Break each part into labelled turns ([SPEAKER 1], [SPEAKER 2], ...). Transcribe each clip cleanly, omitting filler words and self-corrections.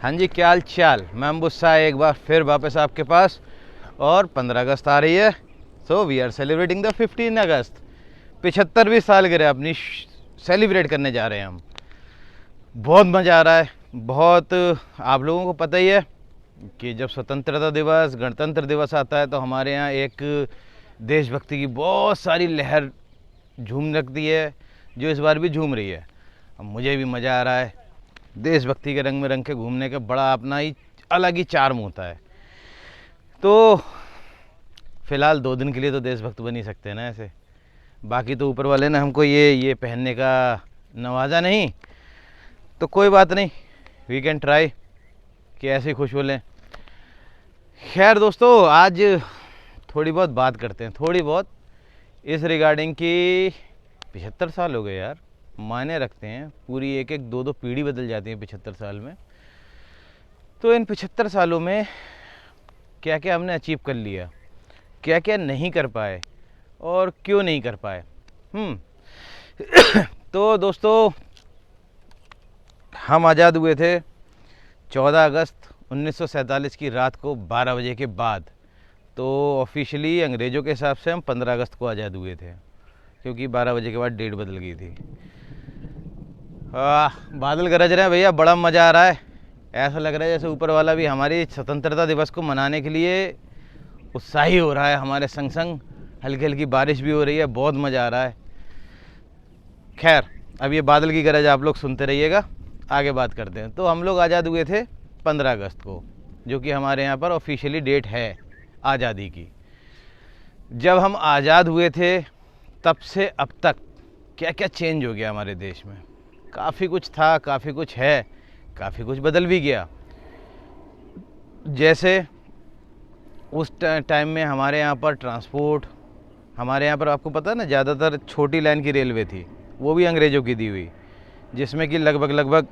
[SPEAKER 1] हाँ जी, क्या हाल चाल। मैं अम्बुस्सा एक बार फिर वापस आपके पास। और 15 अगस्त आ रही है, so we are celebrating the 15 August. 75वीं सालगिरह अपनी सेलिब्रेट करने जा रहे हैं हम। बहुत मज़ा आ रहा है, बहुत। आप लोगों को पता ही है कि जब स्वतंत्रता दिवस, गणतंत्र दिवस आता है तो हमारे यहाँ एक देशभक्ति की बहुत सारी लहर झूम रखती है, जो इस बार भी झूम रही है। अब मुझे भी मज़ा आ रहा है। देशभक्ति के रंग में रंग के घूमने का बड़ा अपना ही अलग ही चार्म होता है। तो फिलहाल 2 दिन के लिए तो देशभक्त बन ही सकते हैं ना ऐसे। बाकी तो ऊपर वाले ने हमको ये पहनने का नवाजा नहीं, तो कोई बात नहीं, वी कैन ट्राई कि ऐसे ही खुश हो लें। खैर दोस्तों, आज थोड़ी बहुत बात करते हैं, थोड़ी बहुत इस रिगार्डिंग कि 75 साल हो गए यार। मायने रखते हैं, पूरी एक एक दो दो पीढ़ी बदल जाती है 75 साल में। तो इन 75 सालों में क्या क्या हमने अचीव कर लिया, क्या क्या नहीं कर पाए और क्यों नहीं कर पाए। तो दोस्तों, हम आज़ाद हुए थे 14 अगस्त 1947 की रात को 12 बजे के बाद। तो ऑफिशियली अंग्रेज़ों के हिसाब से हम 15 अगस्त को आज़ाद हुए थे, क्योंकि 12 बजे के बाद डेट बदल गई थी। बादल गरज रहे हैं भैया, बड़ा मज़ा आ रहा है। ऐसा लग रहा है जैसे ऊपर वाला भी हमारी स्वतंत्रता दिवस को मनाने के लिए उत्साही हो रहा है हमारे संग संग। हल्की हल्की बारिश भी हो रही है, बहुत मज़ा आ रहा है। खैर, अब ये बादल की गरज आप लोग सुनते रहिएगा, आगे बात करते हैं। तो हम लोग आज़ाद हुए थे 15 अगस्त को, जो कि हमारे यहाँ पर ऑफिशियली डेट है आज़ादी की। जब हम आज़ाद हुए थे तब से अब तक क्या क्या चेंज हो गया हमारे देश में। काफ़ी कुछ था, काफ़ी कुछ है, काफ़ी कुछ बदल भी गया। जैसे उस टाइम में हमारे यहाँ पर ट्रांसपोर्ट, हमारे यहाँ पर आपको पता है ना, ज़्यादातर छोटी लाइन की रेलवे थी, वो भी अंग्रेज़ों की दी हुई, जिसमें कि लगभग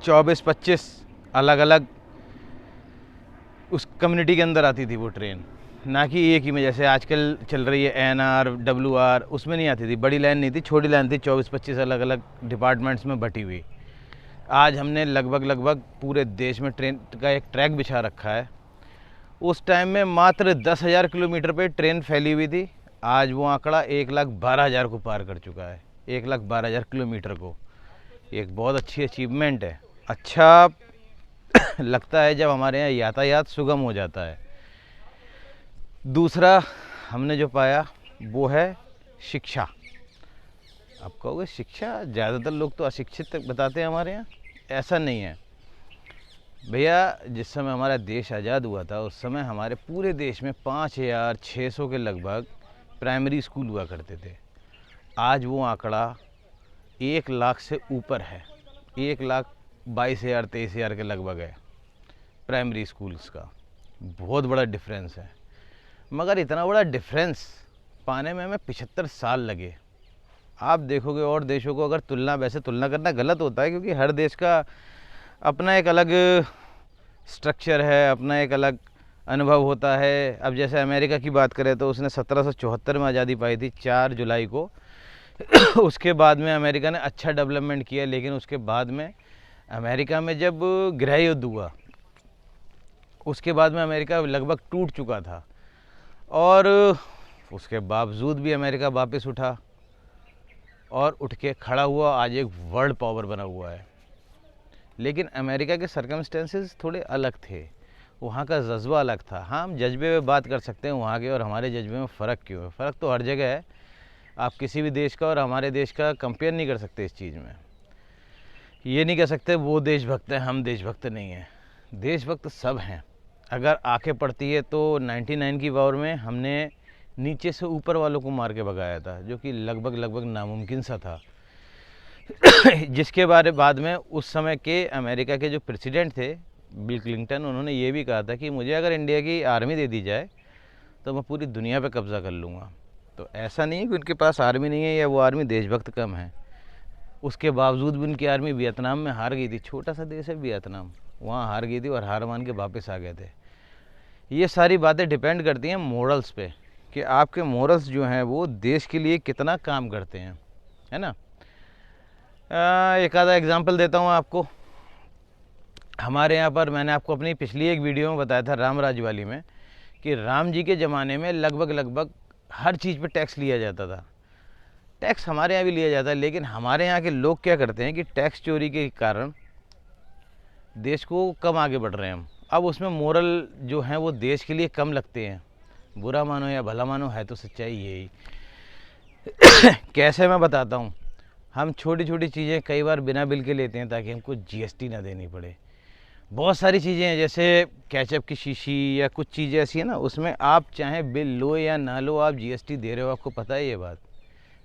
[SPEAKER 1] 24-25 अलग अलग उस कम्युनिटी के अंदर आती थी वो ट्रेन, ना कि एक ही में जैसे आजकल चल रही है NR WR, उसमें नहीं आती थी। बड़ी लाइन नहीं थी, छोटी लाइन थी, 24-25 अलग अलग डिपार्टमेंट्स में बटी हुई। आज हमने लगभग पूरे देश में ट्रेन का एक ट्रैक बिछा रखा है। उस टाइम में मात्र 10,000 किलोमीटर पे ट्रेन फैली हुई थी। आज वो आंकड़ा 1,12,000 को पार कर चुका है, 1,12,000 किलोमीटर को। एक बहुत अच्छी अचीवमेंट है। अच्छा लगता है जब हमारे यहाँ यातायात सुगम हो जाता है। दूसरा हमने जो पाया वो है शिक्षा। आप कहोगे शिक्षा, ज़्यादातर लोग तो अशिक्षित बताते हैं हमारे यहाँ। ऐसा नहीं है भैया। जिस समय हमारा देश आज़ाद हुआ था उस समय हमारे पूरे देश में 5,600 के लगभग प्राइमरी स्कूल हुआ करते थे। आज वो आंकड़ा 1 लाख से ऊपर है, 1,22,000 23,000 के लगभग है प्राइमरी स्कूल्स का। बहुत बड़ा डिफरेंस है। मगर इतना बड़ा डिफरेंस पाने में हमें 75 साल लगे। आप देखोगे और देशों को अगर वैसे तुलना करना गलत होता है, क्योंकि हर देश का अपना एक अलग स्ट्रक्चर है, अपना एक अलग अनुभव होता है। अब जैसे अमेरिका की बात करें तो उसने 1774 में आज़ादी पाई थी, 4 जुलाई को। उसके बाद में अमेरिका ने अच्छा डेवलपमेंट किया, लेकिन उसके बाद में अमेरिका में जब गृह युद्ध हुआ, उसके बाद में अमेरिका लगभग टूट चुका था। और उसके बावजूद भी अमेरिका वापस उठा और उठ के खड़ा हुआ, आज एक वर्ल्ड पावर बना हुआ है। लेकिन अमेरिका के सर्कमस्टेंसेस थोड़े अलग थे, वहाँ का जज्बा अलग था। हाँ, हम जज्बे में बात कर सकते हैं वहाँ के और हमारे जज्बे में फ़र्क क्यों है। फ़र्क तो हर जगह है। आप किसी भी देश का और हमारे देश का कंपेयर नहीं कर सकते इस चीज़ में। ये नहीं कह सकते वो देशभक्त हैं, हम देशभक्त नहीं हैं। देशभक्त सब हैं। अगर आंखें पड़ती है तो 99 की वॉर में हमने नीचे से ऊपर वालों को मार के भगाया था, जो कि लगभग नामुमकिन सा था। जिसके बाद में उस समय के अमेरिका के जो प्रेसिडेंट थे बिल क्लिंटन, उन्होंने ये भी कहा था कि मुझे अगर इंडिया की आर्मी दे दी जाए तो मैं पूरी दुनिया पे कब्ज़ा कर लूँगा। तो ऐसा नहीं है कि उनके पास आर्मी नहीं है या वो आर्मी देशभक्त कम है। उसके बावजूद भी उनकी आर्मी वियतनाम में हार गई थी। छोटा सा देश है वियतनाम, वहाँ हार गई थी और हार मान के वापस आ गए थे। ये सारी बातें डिपेंड करती हैं मोरल्स पे, कि आपके मोरल्स जो हैं वो देश के लिए कितना काम करते हैं, है ना। एक आधा एग्जांपल देता हूँ आपको। हमारे यहाँ पर मैंने आपको अपनी पिछली एक वीडियो में बताया था राम राज्य वाली में कि राम जी के ज़माने में लगभग हर चीज़ पे टैक्स लिया जाता था। टैक्स हमारे यहाँ भी लिया जाता है, लेकिन हमारे यहाँ के लोग क्या करते हैं कि टैक्स चोरी के कारण देश को कम आगे बढ़ रहे हैं हम। अब उसमें मोरल जो हैं वो देश के लिए कम लगते हैं। बुरा मानो या भला मानो, है तो सच्चाई यही। कैसे मैं बताता हूँ। हम छोटी छोटी चीज़ें कई बार बिना बिल के लेते हैं ताकि हमको जीएसटी ना देनी पड़े। बहुत सारी चीज़ें हैं, जैसे केचप की शीशी या कुछ चीज़ें ऐसी है ना, उसमें आप चाहे बिल लो या ना लो, आप जीएसटी दे रहे हो। आपको पता है ये बात।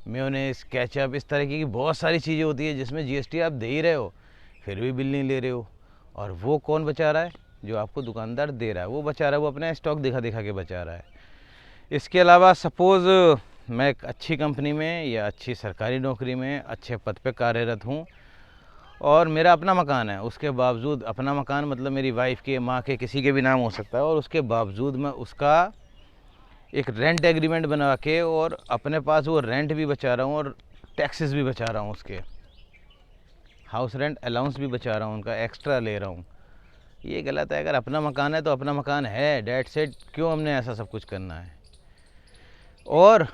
[SPEAKER 1] मेयोनेज़, केचप, इस तरह की बहुत सारी चीज़ें होती है जिसमें जीएसटी आप दे ही रहे हो, फिर भी बिल नहीं ले रहे हो। और वो कौन बचा रहा है? जो आपको दुकानदार दे रहा है वो बचा रहा है, वो अपना स्टॉक दिखा दिखा के बचा रहा है। इसके अलावा सपोज़ मैं एक अच्छी कंपनी में या अच्छी सरकारी नौकरी में अच्छे पद पे कार्यरत हूँ और मेरा अपना मकान है, उसके बावजूद, अपना मकान मतलब मेरी वाइफ के, माँ के, किसी के भी नाम हो सकता है, और उसके बावजूद मैं उसका एक रेंट एग्रीमेंट बना के और अपने पास वो रेंट भी बचा रहा हूँ और टैक्सेस भी बचा रहा हूँ, उसके हाउस रेंट अलाउंस भी बचा रहा हूँ, उनका एक्स्ट्रा ले रहा हूँ। ये गलत है। अगर अपना मकान है तो अपना मकान है, डेट सेट, क्यों हमने ऐसा सब कुछ करना है? और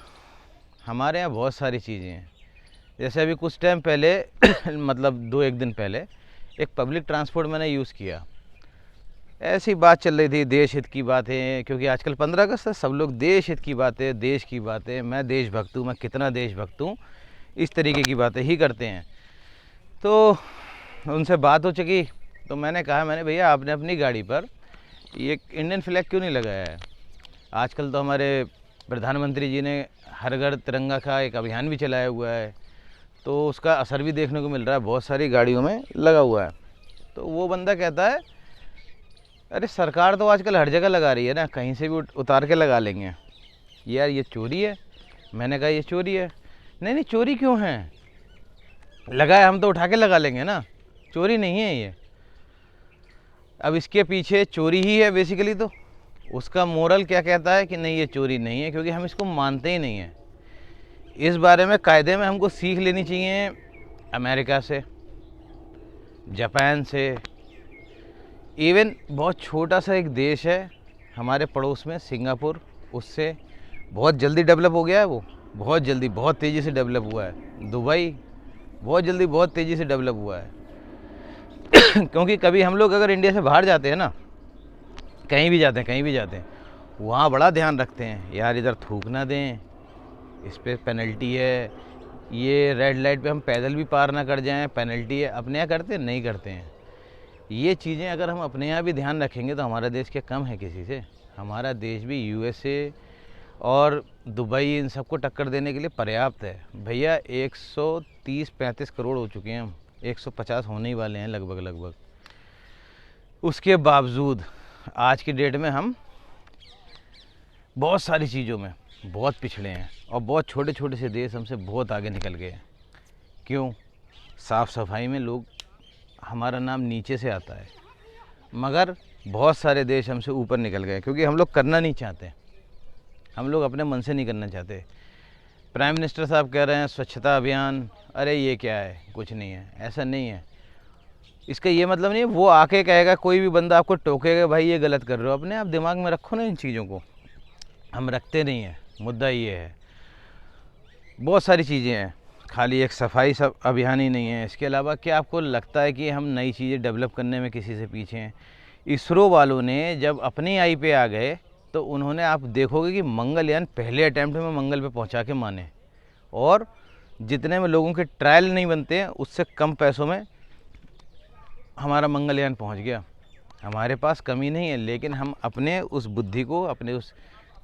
[SPEAKER 1] हमारे यहाँ बहुत सारी चीज़ें हैं, जैसे अभी कुछ टाइम पहले मतलब 2-1 दिन पहले एक पब्लिक ट्रांसपोर्ट मैंने यूज़ किया। ऐसी बात चल रही थी, देश हित की बातें, क्योंकि आजकल 15 अगस्त है, सब लोग देश हित की बातें, देश की बातें, मैं देशभक्त हूँ, मैं कितना देशभक्त हूँ, इस तरीके की बातें ही करते हैं। तो उनसे बात हो चुकी, तो मैंने कहा, मैंने भैया आपने अपनी गाड़ी पर ये इंडियन फ्लैग क्यों नहीं लगाया है? आजकल तो हमारे प्रधानमंत्री जी ने हर घर तिरंगा का एक अभियान भी चलाया हुआ है, तो उसका असर भी देखने को मिल रहा है, बहुत सारी गाड़ियों में लगा हुआ है। तो वो बंदा कहता है, अरे सरकार तो आजकल हर जगह लगा रही है ना, कहीं से भी उतार के लगा लेंगे। यार ये चोरी है। मैंने कहा ये चोरी है। नहीं नहीं, चोरी क्यों है? लगाए हम तो उठा के लगा लेंगे ना, चोरी नहीं है ये। अब इसके पीछे चोरी ही है बेसिकली, तो उसका मोरल क्या कहता है कि नहीं ये चोरी नहीं है, क्योंकि हम इसको मानते ही नहीं हैं। इस बारे में कायदे में हमको सीख लेनी चाहिए अमेरिका से, जापान से, इवन बहुत छोटा सा एक देश है हमारे पड़ोस में, सिंगापुर, उससे बहुत जल्दी डेवलप हो गया है वो, बहुत जल्दी, बहुत तेज़ी से डेवलप हुआ है। दुबई बहुत जल्दी, बहुत तेज़ी से डेवलप हुआ है। क्योंकि कभी हम लोग अगर इंडिया से बाहर जाते हैं ना, कहीं भी जाते हैं, कहीं भी जाते हैं, वहाँ बड़ा ध्यान रखते हैं, यार इधर थूक ना दें, इस पर पेनल्टी है, ये रेड लाइट पे हम पैदल भी पार ना कर जाएं, पेनल्टी है। अपने यहाँ करते हैं? नहीं करते हैं। ये चीज़ें अगर हम अपने यहाँ भी ध्यान रखेंगे तो हमारा देश क्या कम है किसी से? हमारा देश भी यूएसए और दुबई, इन सबको टक्कर देने के लिए पर्याप्त है। भैया 130-135 करोड़ हो चुके हैं हम, 150 होने ही वाले हैं लगभग लगभग। उसके बावजूद आज की डेट में हम बहुत सारी चीज़ों में बहुत पिछड़े हैं और बहुत छोटे छोटे से देश हमसे बहुत आगे निकल गए हैं। क्यों? साफ़ सफाई में लोग, हमारा नाम नीचे से आता है, मगर बहुत सारे देश हमसे ऊपर निकल गए, क्योंकि हम लोग करना नहीं चाहते, हम लोग अपने मन से नहीं करना चाहते। प्राइम मिनिस्टर साहब कह रहे हैं स्वच्छता अभियान, अरे ये क्या है, कुछ नहीं है, ऐसा नहीं है। इसका ये मतलब नहीं है वो आके कहेगा, कोई भी बंदा आपको टोकेगा भाई ये गलत कर रहे हो, अपने आप दिमाग में रखो ना इन चीज़ों को। हम रखते नहीं हैं, मुद्दा ये है। बहुत सारी चीज़ें हैं, खाली एक सफाई सब अभियान ही नहीं है। इसके अलावा क्या आपको लगता है कि हम नई चीज़ें डेवलप करने में किसी से पीछे हैं? इसरो वालों ने जब अपनी आई पे आ गए तो उन्होंने, आप देखोगे कि मंगलयान पहले अटैम्प्ट में मंगल पे पहुंचा के माने, और जितने में लोगों के ट्रायल नहीं बनते हैं उससे कम पैसों में हमारा मंगलयान पहुंच गया। हमारे पास कमी नहीं है, लेकिन हम अपने उस बुद्धि को, अपने उस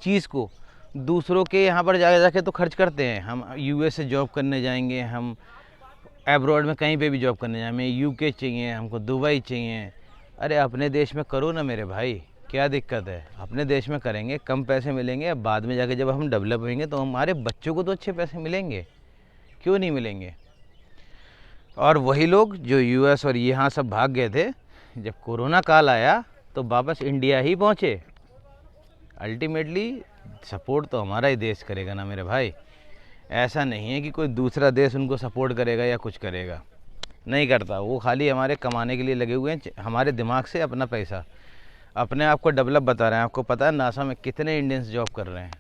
[SPEAKER 1] चीज़ को दूसरों के यहाँ पर जाके तो खर्च करते हैं। हम यूएस से जॉब करने जाएंगे, हम एब्रॉड में कहीं पे भी जॉब करने जाएंगे, हमें यूके चाहिए, हमको दुबई चाहिए। अरे अपने देश में करो ना मेरे भाई, क्या दिक्कत है? अपने देश में करेंगे, कम पैसे मिलेंगे, बाद में जाके जब हम डेवलप होंगे तो हमारे बच्चों को तो अच्छे पैसे मिलेंगे, क्यों नहीं मिलेंगे? और वही लोग जो यूएस और यहाँ सब भाग गए थे, जब कोरोना काल आया तो वापस इंडिया ही पहुँचे। अल्टीमेटली सपोर्ट तो हमारा ही देश करेगा ना मेरे भाई, ऐसा नहीं है कि कोई दूसरा देश उनको सपोर्ट करेगा या कुछ करेगा। नहीं करता। वो खाली हमारे कमाने के लिए लगे हुए हैं, हमारे दिमाग से अपना पैसा, अपने आप को डेवलप बता रहे हैं। आपको पता है नासा में कितने इंडियंस जॉब कर रहे हैं,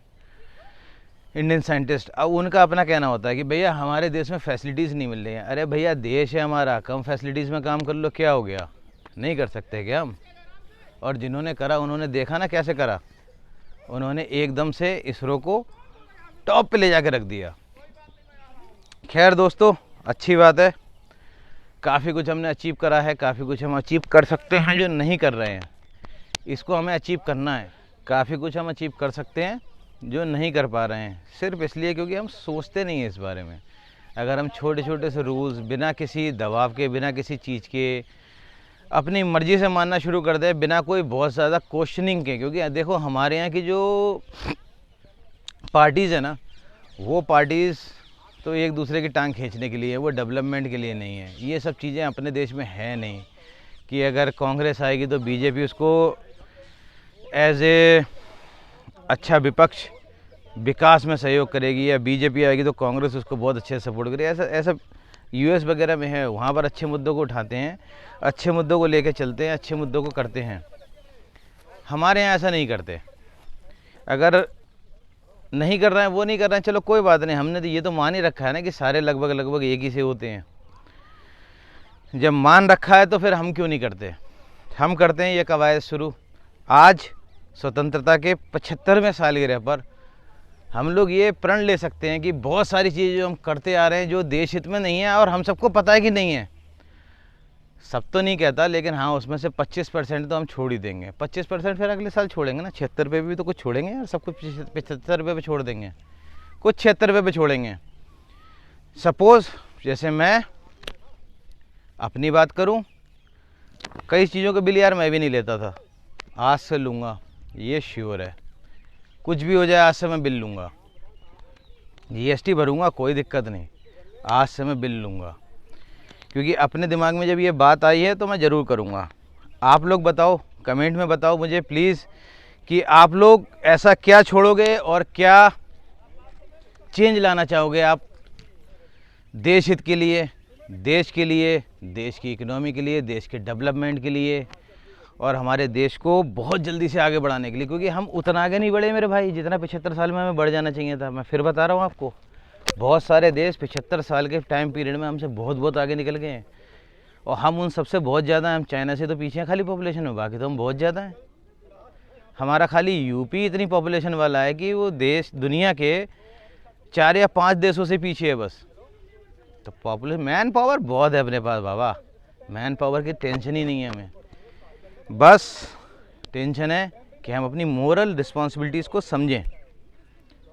[SPEAKER 1] इंडियन साइंटिस्ट। अब उनका अपना कहना होता है कि भैया हमारे देश में फैसिलिटीज़ नहीं मिल रही हैं। अरे भैया देश है हमारा, कम फैसिलिटीज़ में काम कर लो, क्या हो गया? नहीं कर सकते क्या हम? और जिन्होंने करा उन्होंने देखा ना कैसे करा, उन्होंने एकदम से इसरो को टॉप पे ले जाके रख दिया। खैर दोस्तों, अच्छी बात है, काफ़ी कुछ हमने अचीव करा है, काफ़ी कुछ हम अचीव कर सकते हैं जो नहीं कर रहे हैं, इसको हमें अचीव करना है। काफ़ी कुछ हम अचीव कर सकते हैं जो नहीं कर पा रहे हैं, सिर्फ इसलिए क्योंकि हम सोचते नहीं हैं इस बारे में। अगर हम छोटे छोटे से रूल्स बिना किसी दबाव के, बिना किसी चीज़ के अपनी मर्ज़ी से मानना शुरू कर दें, बिना कोई बहुत ज़्यादा क्वेश्चनिंग के, क्योंकि देखो हमारे यहाँ की जो पार्टीज़ है ना, वो पार्टीज़ तो एक दूसरे की टांग खींचने के लिए है, वो डेवलपमेंट के लिए नहीं है। ये सब चीज़ें अपने देश में है नहीं कि अगर कांग्रेस आएगी तो बीजेपी उसको एज ए अच्छा विपक्ष विकास में सहयोग करेगी, या बीजेपी आएगी तो कांग्रेस उसको बहुत अच्छे से सपोर्ट करेगी। ऐसा ऐसा यूएस वगैरह में है, वहाँ पर अच्छे मुद्दों को उठाते हैं, अच्छे मुद्दों को लेकर चलते हैं, अच्छे मुद्दों को करते हैं। हमारे यहाँ ऐसा नहीं करते। अगर नहीं कर रहे हैं, वो नहीं कर रहे हैं, चलो कोई बात नहीं, हमने तो ये तो मान ही रखा है ना कि सारे लगभग लगभग एक ही से होते हैं। जब मान रखा है तो फिर हम क्यों नहीं करते? हम करते हैं ये कवायद शुरू। आज स्वतंत्रता के 75वें सालगिरह पर हम लोग ये प्रण ले सकते हैं कि बहुत सारी चीज़ें जो हम करते आ रहे हैं जो देश हित में नहीं है, और हम सबको पता है कि नहीं है, सब तो नहीं कहता, लेकिन हाँ उसमें से 25% तो हम छोड़ ही देंगे। 25% फिर अगले साल छोड़ेंगे ना, 76 रुपये भी तो कुछ छोड़ेंगे यार, सब कुछ 75 रुपये पे छोड़ देंगे, कुछ 76 रुपये पे छोड़ेंगे। सपोज़ जैसे मैं अपनी बात करूं, कई चीज़ों के बिल यार मैं भी नहीं लेता था, आज से लूँगा, ये श्योर है। कुछ भी हो जाए आज से मैं बिल लूँगा, जीएसटी भरूँगा, कोई दिक्कत नहीं, आज से मैं बिल लूँगा, क्योंकि अपने दिमाग में जब ये बात आई है तो मैं ज़रूर करूँगा। आप लोग बताओ, कमेंट में बताओ मुझे प्लीज़ कि आप लोग ऐसा क्या छोड़ोगे और क्या चेंज लाना चाहोगे आप देश हित के लिए, देश के लिए, देश की इकोनॉमी के लिए, देश के डेवलपमेंट के लिए, और हमारे देश को बहुत जल्दी से आगे बढ़ाने के लिए। क्योंकि हम उतना आगे नहीं बढ़े मेरे भाई जितना 75 साल में हमें बढ़ जाना चाहिए था। मैं फिर बता रहा हूँ आपको, बहुत सारे देश 75 साल के टाइम पीरियड में हमसे बहुत बहुत आगे निकल गए हैं, और हम उन सबसे बहुत ज़्यादा हैं। हम चाइना से तो पीछे हैं खाली पॉपुलेशन में, बाकी तो हम बहुत ज़्यादा हैं। हमारा खाली यूपी इतनी पॉपुलेशन वाला है कि वो देश दुनिया के 4 या 5 देशों से पीछे है बस। तो पॉपुलेशन, मैन पावर बहुत है अपने पास बाबा, मैन पावर की टेंशन ही नहीं है हमें। बस टेंशन है कि हम अपनी मोरल रिस्पॉन्सिबिलिटीज़ को समझें।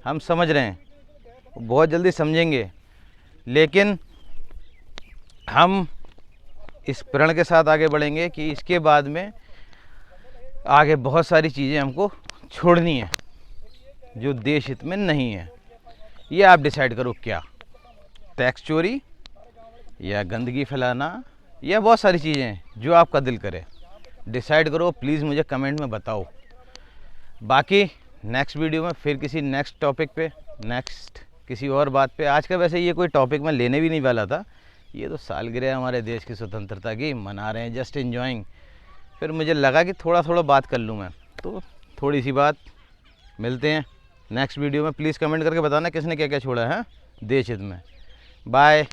[SPEAKER 1] हम समझ रहे हैं, बहुत जल्दी समझेंगे, लेकिन हम इस प्रण के साथ आगे बढ़ेंगे कि इसके बाद में आगे बहुत सारी चीज़ें हमको छोड़नी है जो देश हित में नहीं है। ये आप डिसाइड करो, क्या टैक्स चोरी या गंदगी फैलाना या बहुत सारी चीज़ें, जो आपका दिल करे डिसाइड करो। प्लीज़ मुझे कमेंट में बताओ। बाकी नेक्स्ट वीडियो में फिर किसी नेक्स्ट टॉपिक पे, नेक्स्ट किसी और बात पे। आज का वैसे ये कोई टॉपिक मैं लेने भी नहीं वाला था, ये तो सालगिरह हमारे देश की स्वतंत्रता की मना रहे हैं, जस्ट एंजॉइंग। फिर मुझे लगा कि थोड़ा थोड़ा बात कर लूँ मैं, तो थोड़ी सी बात। मिलते हैं नेक्स्ट वीडियो में। प्लीज़ कमेंट करके बताना किसने क्या क्या छोड़ा है देश हित में। बाय।